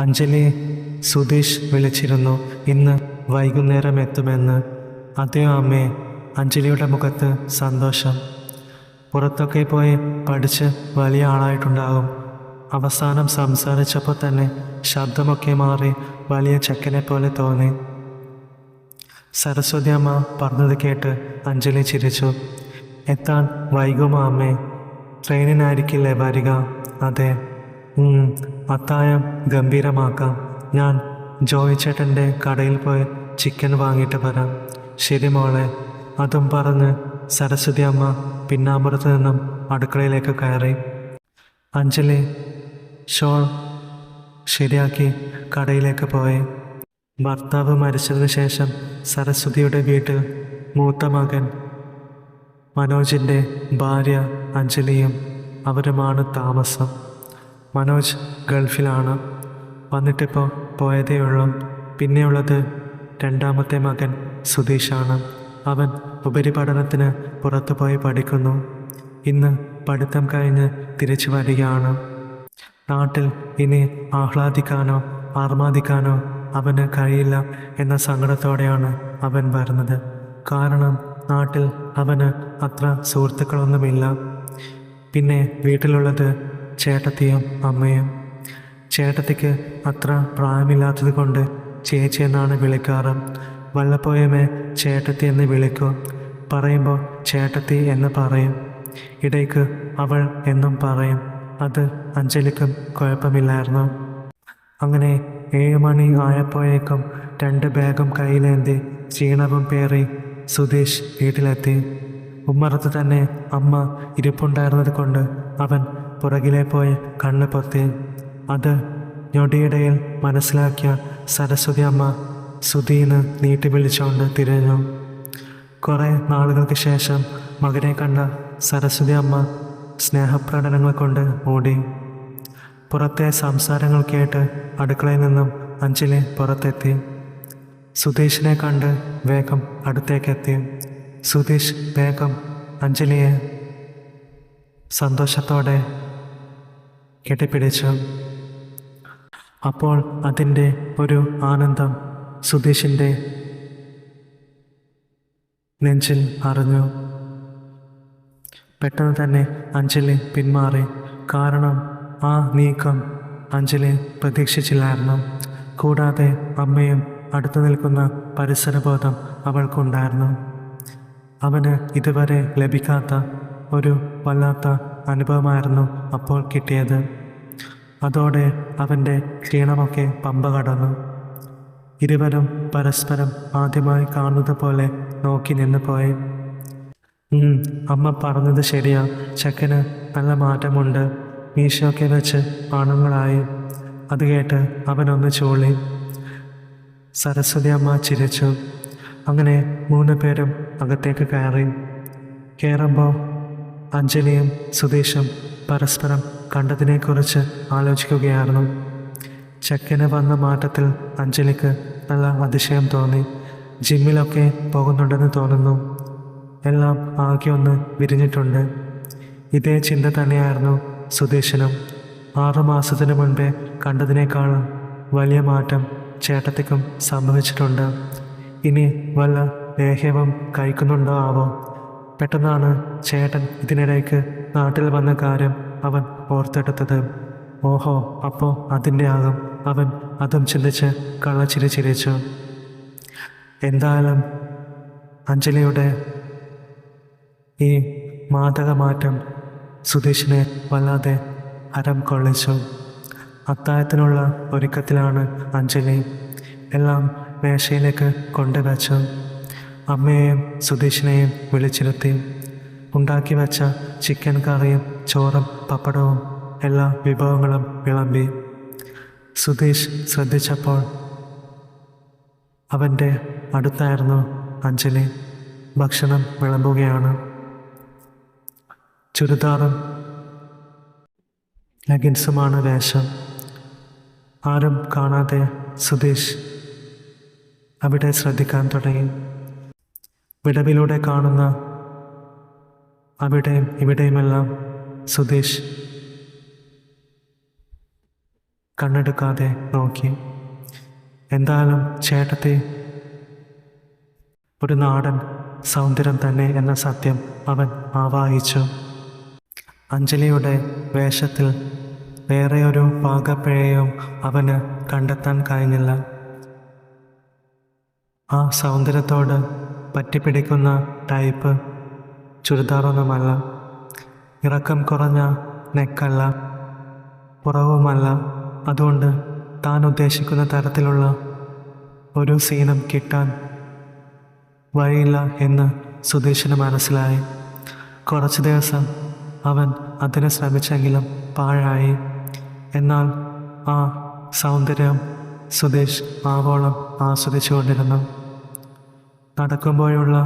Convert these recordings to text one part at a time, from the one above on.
അഞ്ജലി സുധീഷ് വിളിച്ചിരുന്നു. ഇന്ന് വൈകുന്നേരം എത്തുമെന്ന്. അതെയോ അമ്മേ? അഞ്ജലിയുടെ മുഖത്ത് സന്തോഷം. പുറത്തൊക്കെ പോയി പഠിച്ച് വലിയ ആളായിട്ടുണ്ടാകും. അവസാനം സംസാരിച്ചപ്പോൾ തന്നെ ശബ്ദമൊക്കെ മാറി വലിയ ചെക്കനെ പോലെ തോന്നി. സരസ്വതി അമ്മ പറഞ്ഞത് കേട്ട് അഞ്ജലി ചിരിച്ചു. എത്താൻ വൈകുമോ അമ്മേ? ട്രെയിനിനായിരിക്കില്ലേ വരിക? അതെ. അത്താഴം ഗംഭീരമാക്കാം. ഞാൻ ജോയി ചേട്ടൻ്റെ കടയിൽ പോയി ചിക്കൻ വാങ്ങിയിട്ട് വരാം. ശരി മോളെ. അതും പറഞ്ഞ് സരസ്വതി അമ്മ പിന്നാമ്പുറത്ത് നിന്നും അടുക്കളയിലേക്ക് കയറി. അഞ്ജലി ഷോൾ ശരിയാക്കി കടയിലേക്ക് പോയി. ഭർത്താവ് മരിച്ചതിന് ശേഷം സരസ്വതിയുടെ വീട്ടിൽ മൂത്ത മകൻ മനോജിൻ്റെ ഭാര്യ അഞ്ജലിയും അവരുമാണ് താമസം. മനോജ് ഗൾഫിലാണ്. വന്നിട്ടിപ്പോൾ പോയതേയുള്ളൂ. പിന്നെയുള്ളത് രണ്ടാമത്തെ മകൻ സുധീഷാണ്. അവൻ ഉപരിപഠനത്തിന് പുറത്തു പോയി പഠിക്കുന്നു. ഇന്ന് പഠിത്തം കഴിഞ്ഞ് തിരിച്ചു വരികയാണ്. നാട്ടിൽ ഇനി ആഹ്ലാദിക്കാനോ ആർമാദിക്കാനോ അവന് കഴിയില്ല എന്ന സങ്കടത്തോടെയാണ് അവൻ വരുന്നത്. കാരണം നാട്ടിൽ അവന് അത്ര സുഹൃത്തുക്കളൊന്നുമില്ല. പിന്നെ വീട്ടിലുള്ളത് ചേട്ടത്തിയും അമ്മയും. ചേട്ടത്തിക്ക് അത്ര പ്രായമില്ലാത്തത് കൊണ്ട് ചേച്ചി എന്നാണ് വിളിക്കാറ്. വല്ലപ്പോഴുമേ ചേട്ടത്തി എന്ന് വിളിക്കൂ. പറയുമ്പോൾ ചേട്ടത്തി എന്ന് പറയും. ഇടയ്ക്ക് അവൾ എന്നും പറയും. അത് അഞ്ജലിക്കും കുഴപ്പമില്ലായിരുന്നു. അങ്ങനെ 7 മണി ആയപ്പോഴേക്കും 2 ബാഗും കയ്യിലേന്തി ക്ഷീണവും പേറി സുധീഷ് വീട്ടിലെത്തി. ഉമ്മറത്ത് തന്നെ അമ്മ ഇരിപ്പുണ്ടായിരുന്നത് കൊണ്ട് അവൻ പുറകിലെ പോയി കണ്ണ് പൊത്തി. അത് ഞൊടിയിടയിൽ മനസ്സിലാക്കിയ സരസ്വതി അമ്മ സുധീന്ന് നീട്ടി വിളിച്ചുകൊണ്ട് തിരിഞ്ഞു. കുറേ നാളുകൾക്ക് ശേഷം മകനെ കണ്ട സരസ്വതി അമ്മ സ്നേഹപ്രകടനങ്ങൾ കൊണ്ട് ഓടി. പുറത്തെ സംസാരങ്ങൾ കേട്ട് അടുക്കളയിൽ നിന്നും അഞ്ജലി പുറത്തെത്തി. സുധീഷിനെ കണ്ട് വേഗം അടുത്തേക്കെത്തി. സുധീഷ് വേഗം അഞ്ജലിയെ സന്തോഷത്തോടെ കെട്ടിപ്പിടിച്ചു. അപ്പോൾ അതിൻ്റെ ഒരു ആനന്ദം സുധീഷിൻ്റെ നെഞ്ചിൽ അറിഞ്ഞു. പെട്ടെന്ന് തന്നെ അഞ്ജലി പിന്മാറി. കാരണം ആ നീക്കം അഞ്ജലി പ്രതീക്ഷിച്ചില്ലായിരുന്നു. കൂടാതെ അമ്മയും അടുത്തു നിൽക്കുന്ന പരിസരബോധം അവൾക്കുണ്ടായിരുന്നു. അവന് ഇതുവരെ ലഭിക്കാത്ത ഒരു വല്ലാത്ത അനുഭവമായിരുന്നു അപ്പോൾ കിട്ടിയത്. അതോടെ അവൻ്റെ ക്ഷീണമൊക്കെ പമ്പ കടന്നു. ഇരുവരും പരസ്പരം ആദ്യമായി കാണുന്നത് പോലെ നോക്കി നിന്ന് പോയി. അമ്മ പറഞ്ഞത് ശരിയാ, ചെക്കന് നല്ല മാറ്റമുണ്ട്. മീശയൊക്കെ വെച്ച് ആണുങ്ങളായി. അത് കേട്ട് അവനൊന്ന് ചൂളി. സരസ്വതി അമ്മ ചിരിച്ചു. അങ്ങനെ 3 പേരും അകത്തേക്ക് കയറി. കയറുമ്പോൾ അഞ്ജലിയും സുധീഷും പരസ്പരം കണ്ടതിനെക്കുറിച്ച് ആലോചിക്കുകയായിരുന്നു. ചെക്കന് വന്ന മാറ്റത്തിൽ അഞ്ജലിക്ക് നല്ല അതിശയം തോന്നി. ജിമ്മിലൊക്കെ പോകുന്നുണ്ടെന്ന് തോന്നുന്നു. എല്ലാം ആകെ ഒന്ന് വിരിഞ്ഞിട്ടുണ്ട്. ഇതേ ചിന്ത തന്നെയായിരുന്നു സുധീഷിനും. 6 മാസത്തിന് മുൻപേ കണ്ടതിനേക്കാളും വലിയ മാറ്റം ചേട്ടത്തിക്കും സംഭവിച്ചിട്ടുണ്ട്. ഇനി വല്ല ലേഹ്യവും കഴിക്കുന്നുണ്ടോ ആവോ? പെട്ടെന്നാണ് ചേട്ടൻ ഇതിനിടയ്ക്ക് നാട്ടിൽ വന്ന കാര്യം അവൻ ഓർത്തെടുത്തത്. ഓഹോ, അപ്പോൾ അതിൻ്റെ ആകും. അവൻ അതും ചിന്തിച്ച് കള്ളച്ചിരി ചിരിച്ചു. എന്തായാലും അഞ്ജലിയുടെ ഈ മാതകമാറ്റം സുധീഷിനെ വല്ലാതെ ഹരം കൊള്ളിച്ചു. അത്താഴത്തിനുള്ള ഒരുക്കത്തിലാണ് അഞ്ജലി. എല്ലാം മേശയിലേക്ക് കൊണ്ടുവച്ചു. അമ്മയെയും സുധീഷിനെയും വിളിച്ചിരുത്തി. ഉണ്ടാക്കി വെച്ച ചിക്കൻ കറിയും ചോറും പപ്പടവും എല്ലാ വിഭവങ്ങളും വിളമ്പി. സുധീഷ് ശ്രദ്ധിച്ചപ്പോൾ അവൻ്റെ അടുത്തായിരുന്നു അഞ്ജലി. ഭക്ഷണം വിളമ്പുകയാണ്. ചുരിദാറും ലെഗിൻസുമാണ് വേഷം. ആരും കാണാതെ സുധീഷ് അവിടെ ശ്രദ്ധിക്കാൻ തുടങ്ങി. വിടവിലൂടെ കാണുന്ന അവിടെയും ഇവിടെയുമെല്ലാം സുധീഷ് കണ്ണെടുക്കാതെ നോക്കി. നോക്കി. എന്തായാലും ചേട്ടത്തി ഒരു നാടൻ സൗന്ദര്യം തന്നെ എന്ന സത്യം അവൻ ആവാഹിച്ചു. അഞ്ജലിയുടെ വേഷത്തിൽ വേറെ ഒരു പാകപ്പിഴയും അവന് കണ്ടെത്താൻ കഴിഞ്ഞില്ല. ആ സൗന്ദര്യത്തോട് പറ്റിപ്പിടിക്കുന്ന ടൈപ്പ് ചുരിദാറൊന്നുമല്ല, ഇറക്കം കുറഞ്ഞ നെക്കല്ല, പുറവുമല്ല. അതുകൊണ്ട് താൻ ഉദ്ദേശിക്കുന്ന തരത്തിലുള്ള ഒരു സീനും കിട്ടാൻ വഴിയില്ല എന്ന് സുധീഷിന് മനസ്സിലായി. കുറച്ച് ദിവസം അവൻ അതിന് ശ്രമിച്ചെങ്കിലും പാഴായി. എന്നാൽ ആ സൗന്ദര്യം സുധീഷ് ആവോളം ആസ്വദിച്ചുകൊണ്ടിരുന്നു. നടക്കുമ്പോഴുള്ള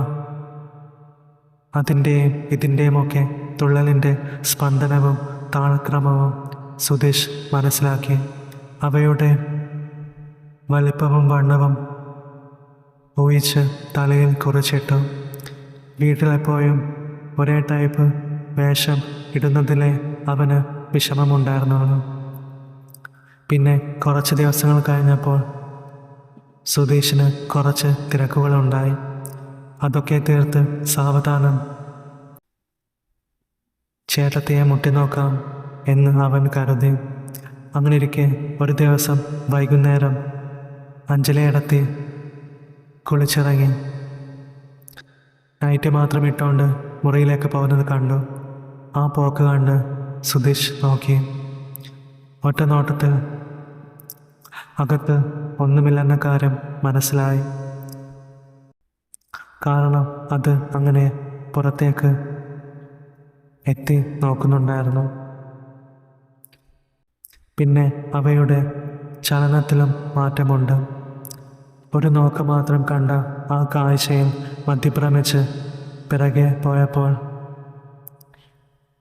അതിൻ്റെയും ഇതിൻ്റെയുമൊക്കെ തുള്ളലിൻ്റെ സ്പന്ദനവും താളക്രമവും സുധീഷ് മനസ്സിലാക്കി. അവയുടെ വലിപ്പവും വണ്ണവും ഊഹിച്ച് തലയിൽ കുറിച്ചിട്ടു. വീട്ടിലെപ്പോഴും ഒരേ ടൈപ്പ് വേഷം ഇടുന്നതിലെ അവന് വിഷമമുണ്ടായിരുന്നുള്ളൂ. പിന്നെ കുറച്ച് ദിവസങ്ങൾ കഴിഞ്ഞപ്പോൾ സുധീഷിന് കുറച്ച് തിരക്കുകളുണ്ടായി. അതൊക്കെ തീർത്ത് സാവധാനം ചേട്ടത്തിയെ മുട്ടിനോക്കാം എന്ന് അവൻ കരുതി. അങ്ങനെയിരിക്കെ ഒരു ദിവസം വൈകുന്നേരം അഞ്ജലിയടത്തി കുളിച്ചിറങ്ങി നൈറ്റ് മാത്രം ഇട്ടുകൊണ്ട് മുറിയിലേക്ക് പോകുന്നത് കണ്ടു. ആ പോക്ക് കണ്ട് സുധീഷ് നോക്കി. ഒറ്റ നോട്ടത്തിൽ അകത്ത് ഒന്നുമില്ലെന്ന കാര്യം മനസ്സിലായി. കാരണം അത് അങ്ങനെ പുറത്തേക്ക് എത്തി നോക്കുന്നുണ്ടായിരുന്നു. പിന്നെ അവയുടെ ചലനത്തിലും മാറ്റമുണ്ട്. ഒരു നോക്ക് മാത്രം കണ്ട ആ കാഴ്ചയിൽ മധ്യഭ്രമിച്ച് പിറകെ പോയപ്പോൾ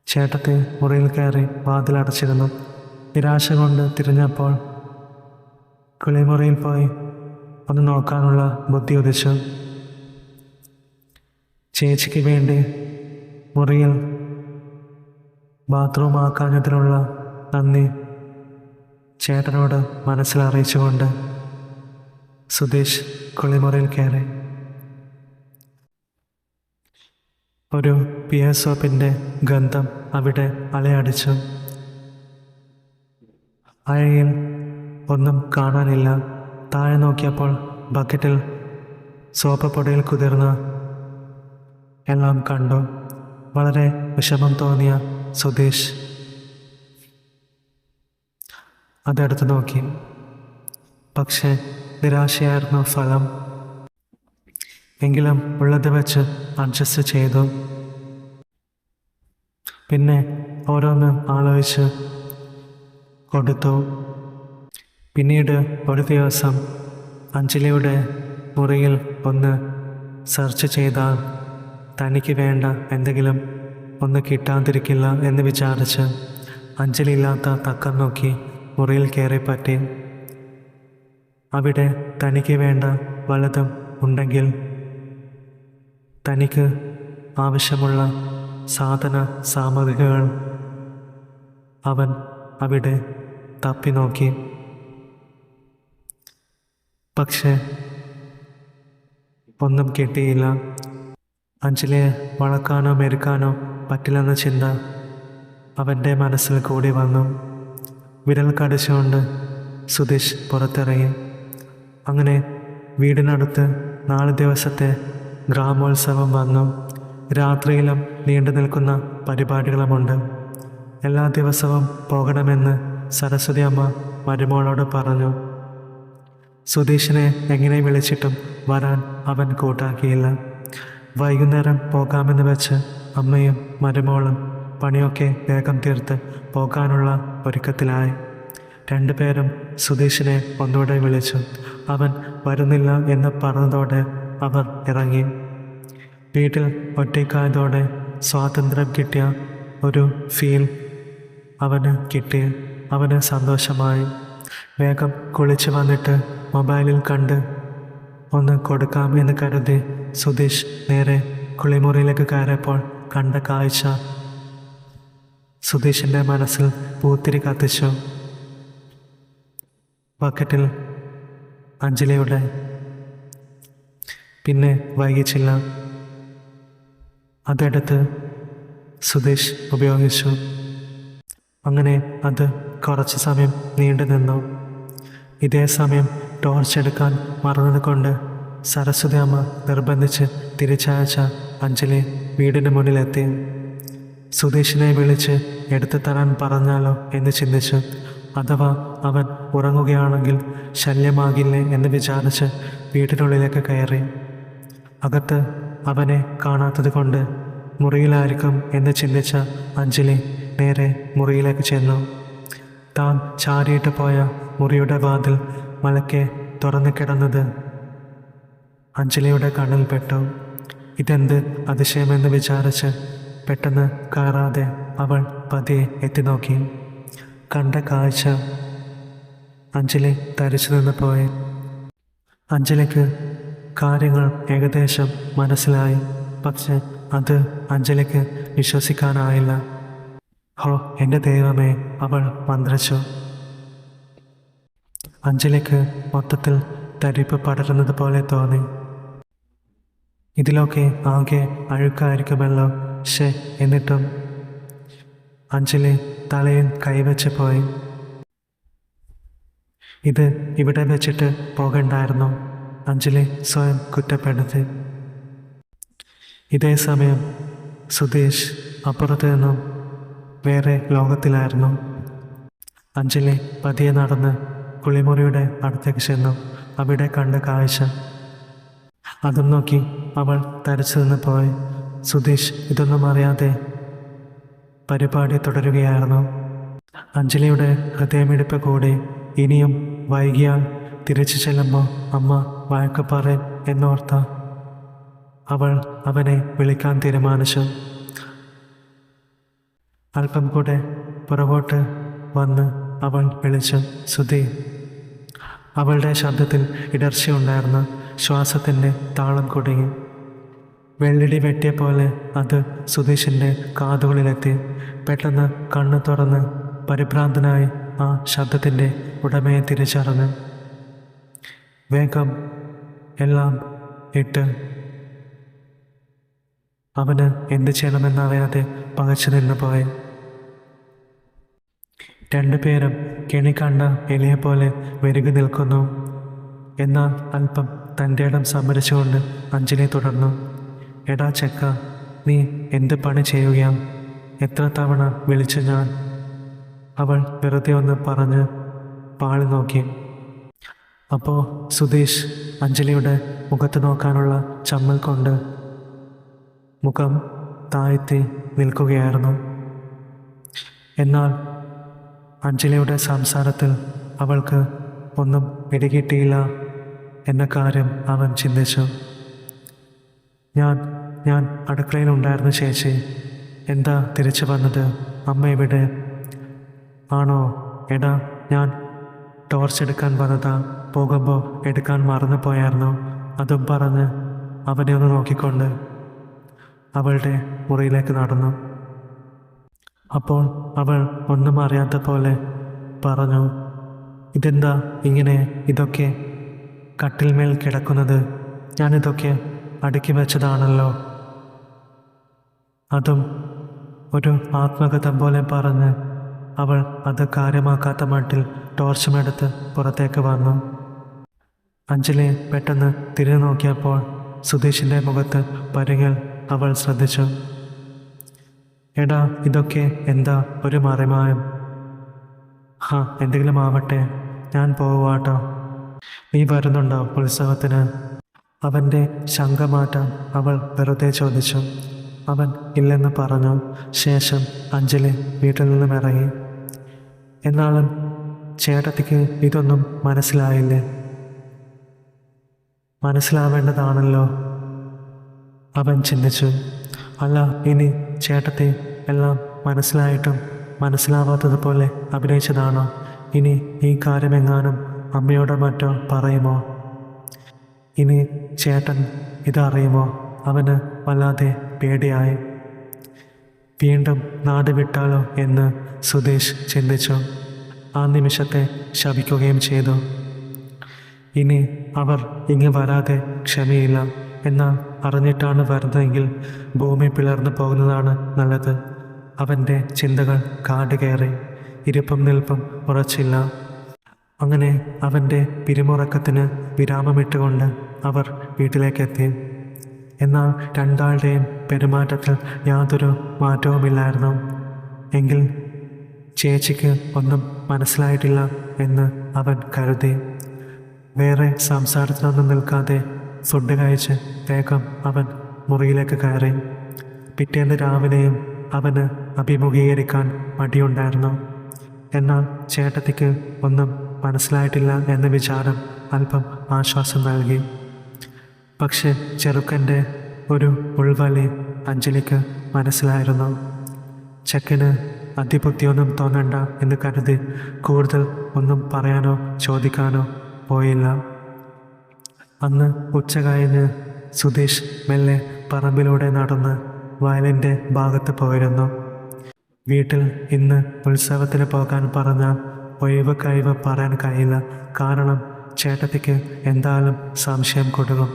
ചേട്ടത്തി മുറിയിൽ കയറി വാതിലടച്ചിരുന്നു. നിരാശ കൊണ്ട് തിരിഞ്ഞപ്പോൾ കുളിമുറിയിൽ പോയി ഒന്ന് നോക്കാനുള്ള ബുദ്ധി ഉദിച്ചു. ചേച്ചിക്ക് വേണ്ടി മുറിയിൽ ബാത്റൂം ആക്കാഞ്ഞതിനുള്ള നന്ദി ചേട്ടനോട് മനസ്സിലറിയിച്ചുകൊണ്ട് സുധീഷ് കുളിമുറിയിൽ കയറി. ഒരു പിയർ സോപ്പിൻ്റെ ഗന്ധം അവിടെ അലയടിച്ചു. അഴയിൽ ഒന്നും കാണാനില്ല. താഴെ നോക്കിയപ്പോൾ ബക്കറ്റിൽ സോപ്പ് പൊടിയിൽ കുതിർന്ന എല്ലാം കണ്ടു. വളരെ വിഷമം തോന്നിയ സുധീഷ് അതെടുത്ത് നോക്കി. പക്ഷേ നിരാശയായിരുന്നു ഫലം. എങ്കിലും ഉള്ളത് വെച്ച് അഡ്ജസ്റ്റ് ചെയ്തു. പിന്നെ ഓരോന്ന് ആലോചിച്ച് കൊടുത്തു. പിന്നീട് ഒരു ദിവസം അഞ്ജലിയുടെ മുറിയിൽ ഒന്ന് സെർച്ച് ചെയ്താൽ തനിക്ക് വേണ്ട എന്തെങ്കിലും ഒന്ന് കിട്ടാതിരിക്കില്ല എന്ന് വിചാരിച്ച് അഞ്ജലി ഇല്ലാത്ത തക്കം നോക്കി മുറിയിൽ കയറിപ്പറ്റി. അവിടെ തനിക്ക് വേണ്ട വല്ലതും ഉണ്ടെങ്കിൽ തനിക്ക് ആവശ്യമുള്ള സാധന സാമഗ്രികൾ അവൻ അവിടെ തപ്പി നോക്കി. പക്ഷേ ഒന്നും കിട്ടിയില്ല. അഞ്ജലിയെ വളക്കാനോ മെരുക്കാനോ പറ്റില്ലെന്ന ചിന്ത അവൻ്റെ മനസ്സിൽ കൂടി വന്നു. വിരൽ കടിച്ചുകൊണ്ട് സുധീഷ് പുറത്തിറങ്ങി. അങ്ങനെ വീടിനടുത്ത് 4 ദിവസത്തെ ഗ്രാമോത്സവം വന്നു. രാത്രിയിലും നീണ്ടു നിൽക്കുന്ന പരിപാടികളുമുണ്ട്. എല്ലാ ദിവസവും പോകണമെന്ന് സരസ്വതി അമ്മ മരുമോളോട് പറഞ്ഞു. സുധീഷിനെ എങ്ങനെ വിളിച്ചിട്ടും വരാൻ അവൻ കൂട്ടാക്കിയില്ല. വൈകുന്നേരം പോകാമെന്ന് വെച്ച് അമ്മയും മരുമോളും പണിയൊക്കെ വേഗം തീർത്ത് പോകാനുള്ള ഒരുക്കത്തിലായി. 2 പേരും സുധീഷിനെ ഒന്നുകൂടെ വിളിച്ചു. അവൻ വരുന്നില്ല എന്ന് പറഞ്ഞതോടെ അവർ ഇറങ്ങി. വീട്ടിൽ ഒറ്റയ്ക്കായതോടെ സ്വാതന്ത്ര്യം കിട്ടിയ ഒരു ഫീൽ അവന് കിട്ടി. അവന് സന്തോഷമായി. വേഗം കുളിച്ച് വന്നിട്ട് മൊബൈലിൽ കണ്ട് ഒന്ന് കൊടുക്കാം എന്ന് കരുതി സുധീഷ് നേരെ കുളിമുറിയിലേക്ക് കയറിയപ്പോൾ കണ്ട കാഴ്ച സുധീഷിൻ്റെ മനസ്സിൽ പൂത്തിരി കത്തിച്ചു. ബക്കറ്റിൽ അഞ്ജലിയുടെ. പിന്നെ വൈകിച്ചില്ല, അതെടുത്ത് സുധീഷ് ഉപയോഗിച്ചു. അങ്ങനെ അത് കുറച്ച് സമയം നീണ്ടു നിന്നു. ഇതേ സമയം ടോർച്ച് എടുക്കാൻ മറന്നതുകൊണ്ട് സരസ്വതി അമ്മ നിർബന്ധിച്ച് തിരിച്ചയച്ച അഞ്ജലി വീടിന് മുന്നിലെത്തി. സുധീഷിനെ വിളിച്ച് എടുത്തു തരാൻ പറഞ്ഞാലോ എന്ന് ചിന്തിച്ചു. അഥവാ അവൻ ഉറങ്ങുകയാണെങ്കിൽ ശല്യമാകില്ലേ എന്ന് വിചാരിച്ച് വീട്ടിനുള്ളിലേക്ക് കയറി. അകത്ത് അവനെ കാണാത്തത് കൊണ്ട് മുറിയിലായിരിക്കും എന്ന് ചിന്തിച്ച അഞ്ജലി നേരെ മുറിയിലേക്ക് ചെന്നു. താൻ ചാരിയിട്ട് പോയ മുറിയുടെ വാതിൽ മലക്കെ തുറന്നു കിടന്നത് അഞ്ജലിയുടെ കണ്ണിൽപ്പെട്ടു. ഇതെന്ത് അതിശയമെന്ന് വിചാരിച്ച് പെട്ടെന്ന് കയറാതെ അവൾ പതിയെ എത്തി നോക്കി. കണ്ട കാഴ്ച അഞ്ജലി തരിച്ചു നിന്ന് പോയി. അഞ്ജലിക്ക് കാര്യങ്ങൾ ഏകദേശം മനസ്സിലായി. പക്ഷെ അത് അഞ്ജലിക്ക് വിശ്വസിക്കാനായില്ല. ഹോ, എൻ്റെ ദൈവമേ, അവൾ മന്ത്രിച്ചു. അഞ്ജലിക്ക് മൊത്തത്തിൽ തരിപ്പ് പടരുന്നത് പോലെ തോന്നി. ഇതിലൊക്കെ ആകെ അഴുക്കായിരിക്കുമല്ലോ. എന്നിട്ടും അഞ്ജലി തലയിൽ കൈവച്ച് പോയി. ഇത് ഇവിടെ വെച്ചിട്ട് പോകണ്ടായിരുന്നു, അഞ്ജലി സ്വയം കുറ്റപ്പെടുത്തി. ഇതേ സമയം സുധീഷ് അപ്പുറത്ത് നിന്നും വേറെ ലോകത്തിലായിരുന്നു. അഞ്ജലി പതിയെ നടന്ന് കുളിമുറിയുടെ അടുത്തേക്ക് ചെന്നു. അവിടെ കണ്ട കാഴ്ച അതും നോക്കി അവൾ തരിച്ചു നിന്ന് പോയി. സുധീഷ് ഇതൊന്നും അറിയാതെ പരിപാടി തുടരുകയായിരുന്നു. അഞ്ജലിയുടെ ഹൃദയമിടിപ്പ് കൂടി. ഇനിയും വൈകിയാൽ തിരിച്ചു ചെല്ലുമ്പോൾ അമ്മ വഴക്ക് പറയും എന്നോർത്ത അവൾ അവനെ വിളിക്കാൻ തീരുമാനിച്ചു. അല്പം കൂടെ പുറകോട്ട് വന്ന് അവൾ വിളിച്ചു, സുധി. അവളുടെ ശബ്ദത്തിൽ ഇടർച്ചയുണ്ടായിരുന്നു. ശ്വാസത്തിൻ്റെ താളം കുടുങ്ങി. വെള്ളിടി വെട്ടിയ പോലെ അത് സുധീഷിൻ്റെ കാതുകളിലെത്തി. പെട്ടെന്ന് കണ്ണ് തുറന്ന് പരിഭ്രാന്തനായി ആ ശബ്ദത്തിൻ്റെ ഉടമയെ തിരിച്ചറിഞ്ഞു. വേഗം എല്ലാം ഇട്ട് അവന് എന്ത് ചെയ്യണമെന്നറിയാതെ പകച്ചു നിന്ന് പോയി. രണ്ടുപേരും കെണി കണ്ട എലിയെ പോലെ വെരുകി നിൽക്കുന്നു. എന്നാൽ അല്പം തൻ്റെ ഇടം സംഭരിച്ചുകൊണ്ട് അഞ്ജലി തുടർന്നു. എടാ ചെക്ക, നീ എന്ത് പണി ചെയ്യുകയാണ്? എത്ര തവണ വിളിച്ചു ഞാൻ? അവൾ വെറുതെ ഒന്ന് പറഞ്ഞ് പാളി നോക്കി. അപ്പോൾ സുധീഷ് അഞ്ജലിയുടെ മുഖത്ത് നോക്കാനുള്ള ചമ്മൽ കൊണ്ട് മുഖം താഴ്ത്തി നിൽക്കുകയായിരുന്നു. എന്നാൽ അഞ്ജലിയുടെ സംസാരത്തിൽ അവൾക്ക് ഒന്നും പിടികിട്ടിയില്ല എന്ന കാര്യം അവൻ ചിന്തിച്ചു. ഞാൻ അടുക്കളയിലുണ്ടായിരുന്നു ചേച്ചി. എന്താ തിരിച്ചു വന്നത്? അമ്മ എവിടെ? ആണോ? എടാ, ഞാൻ ടോർച്ച് എടുക്കാൻ വന്നതാ. പോകുമ്പോൾ എടുക്കാൻ മറന്നു പോയായിരുന്നു. അതും പറഞ്ഞ് അവനെ ഒന്ന് നോക്കിക്കൊണ്ട് അവളുടെ മുറിയിലേക്ക് നടന്നു. അപ്പോൾ അവൾ ഒന്നും അറിയാത്ത പോലെ പറഞ്ഞു, ഇതെന്താ ഇങ്ങനെ? ഇതൊക്കെ കട്ടിൽമേൽ കിടക്കുന്നത് ഞാനിതൊക്കെ അടുക്കി വെച്ചതാണല്ലോ. അതും ഒരു ആത്മകഥം പോലെ പറഞ്ഞ് അവൾ അത് കാര്യമാക്കാത്ത മട്ടിൽ ടോർച്ചുമെടുത്ത് പുറത്തേക്ക് വന്നു. അഞ്ജലി പെട്ടെന്ന് തിരിഞ്ഞു നോക്കിയപ്പോൾ സുധീഷിൻ്റെ മുഖത്ത് പരിങ്ങൽ അവൾ ശ്രദ്ധിച്ചു. എടാ, ഇതൊക്കെ എന്താ ഒരു മറിമായം? എന്തെങ്കിലും ആവട്ടെ, ഞാൻ പോവാട്ടോ. നീ വരുന്നുണ്ടോ ഉത്സവത്തിന്? അവൻ്റെ ശങ്ക മാറ്റാൻ അവൾ വെറുതെ ചോദിച്ചു. അവൻ ഇല്ലെന്ന് പറഞ്ഞു. ശേഷം അഞ്ജലി വീട്ടിൽ നിന്നും ഇറങ്ങി. എന്നാലും ചേട്ടത്തിക്ക് ഇതൊന്നും മനസ്സിലായില്ലേ? മനസ്സിലാവേണ്ടതാണല്ലോ, അവൻ ചിന്തിച്ചു. അല്ല, ഇനി ചേട്ടത്തി എല്ലാം മനസ്സിലായിട്ടും മനസ്സിലാവാത്തതുപോലെ അഭിനയിച്ചതാണോ? ഇനി ഈ കാര്യമെങ്ങാനും അമ്മയോടോ മറ്റോ പറയുമോ? ഇനി ചേട്ടൻ ഇതറിയുമോ? അവന് വല്ലാതെ പേടിയായി. വീണ്ടും നാട് വിട്ടാലോ എന്ന് സുധീഷ് ചിന്തിച്ചു. ആ നിമിഷത്തെ ശപിക്കുകയും ചെയ്തു. ഇനി അവർ ഇങ്ങ് വരാതെ ക്ഷമയില്ല. എന്നാൽ അറിഞ്ഞിട്ടാണ് വരുന്നതെങ്കിൽ ഭൂമി പിളർന്നു പോകുന്നതാണ് നല്ലത്. അവൻ്റെ ചിന്തകൾ കാട് കയറി. ഇരിപ്പും നിൽപ്പും ഉറച്ചില്ല. അങ്ങനെ അവൻ്റെ പിരിമുറക്കത്തിന് വിരാമമിട്ടുകൊണ്ട് അവർ വീട്ടിലേക്കെത്തി. എന്നാൽ രണ്ടാളുടെയും പെരുമാറ്റത്തിൽ യാതൊരു മാറ്റവുമില്ലായിരുന്നു. എങ്കിൽ ചേച്ചിക്ക് ഒന്നും മനസ്സിലായിട്ടില്ല എന്ന് അവൻ കരുതി. വേറെ സംസാരത്തിനൊന്നും നിൽക്കാതെ ഫുഡ് കഴിച്ച് വേഗം അവൻ മുറിയിലേക്ക് കയറി. പിറ്റേന്ന് രാവിലെയും അവന് അഭിമുഖീകരിക്കാൻ മടിയുണ്ടായിരുന്നു. എന്നാൽ ചേട്ടത്തിക്ക് ഒന്നും മനസ്സിലായിട്ടില്ല എന്ന വിചാരം അല്പം ആശ്വാസം നൽകി. പക്ഷെ ചെറുക്കൻ്റെ ഒരു ഉൾവലി അഞ്ജലിക്ക് മനസ്സിലായിരുന്നു. ചെക്കന് അതിബുദ്ധിയൊന്നും തോന്നണ്ട എന്ന് കരുതി കൂടുതൽ ഒന്നും പറയാനോ ചോദിക്കാനോ പോയില്ല. അന്ന് ഉച്ച കഴിഞ്ഞ് സുധീഷ് മെല്ലെ പറമ്പിലൂടെ നടന്ന് വയലിൻ്റെ ഭാഗത്ത് പോയിരുന്നു. വീട്ടിൽ ഇന്ന് ഉത്സവത്തിന് പോകാൻ പറഞ്ഞാൽ ഒഴിവ് കഴിവ് പറയാൻ കഴിയില്ല. കാരണം ചേട്ടത്തിക്ക് എന്തായാലും സംശയം കൊടുക്കും.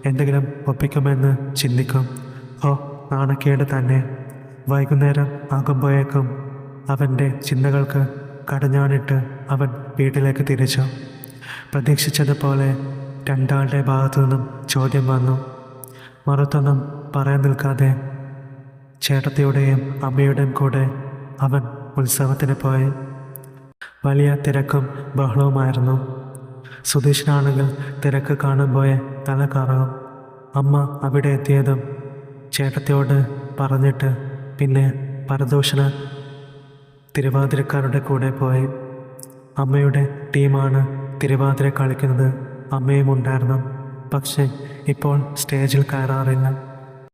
എന്തെങ്കിലും ഒപ്പിക്കുമെന്ന് ചിന്തിക്കും. നാണക്കേട് തന്നെ. വൈകുന്നേരം ആകുമ്പോഴേക്കും അവൻ്റെ ചിന്തകൾക്ക് കടഞ്ഞാണിട്ട് അവൻ വീട്ടിലേക്ക് തിരിച്ചു. പ്രതീക്ഷിച്ചതുപോലെ രണ്ടാളുടെ ഭാഗത്തു നിന്നും ചോദ്യം വന്നു. മറുത്തൊന്നും പറയാൻ നിൽക്കാതെ ചേട്ടത്തിയുടെയും അമ്മയുടെയും കൂടെ അവൻ ഉത്സവത്തിന് പോയി. വലിയ തിരക്കും ബഹളവുമായിരുന്നു. സുധീഷിനാണെങ്കിൽ തിരക്ക് കാണുമ്പോൾ തല കറങ്ങും. അമ്മ അവിടെ എത്തിയതും ചേട്ടത്തിയോട് പറഞ്ഞിട്ട് പിന്നെ പരദൂഷണ തിരുവാതിരക്കാരുടെ കൂടെ പോയി. അമ്മയുടെ ടീമാണ് തിരുവാതിര കളിക്കുന്നത്. അമ്മയും ഉണ്ടായിരുന്നു. പക്ഷേ ഇപ്പോൾ സ്റ്റേജിൽ കയറാറില്ല.